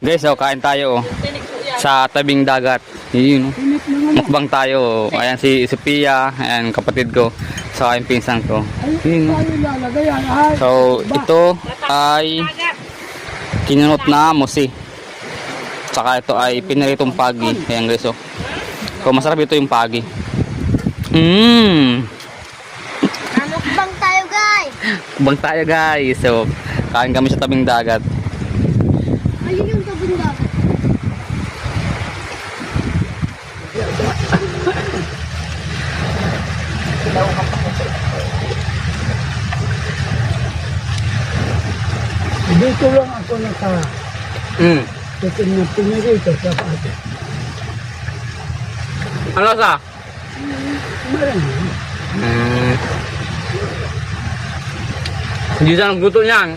Guys, oh, kain tayo oh. Sa tabing dagat. Yun, oh. Mukbang tayo. Oh. Ayan si Sophia, ayan kapatid ko. Sa aking pinsan ko. Yun, oh. So, ito ay kinunot na musi. Saka ito ay piniritong pagi. Ayan guys, oh. So, masarap ito yung pagi. Mukbang tayo, guys. Mukbang tayo, guys. So, kain kami sa tabing dagat. Ayun yung tabing dagat. Dito lang ako titin na pinirito sa pati. Ano sa? Marami. Hindi siya nagluto niyan.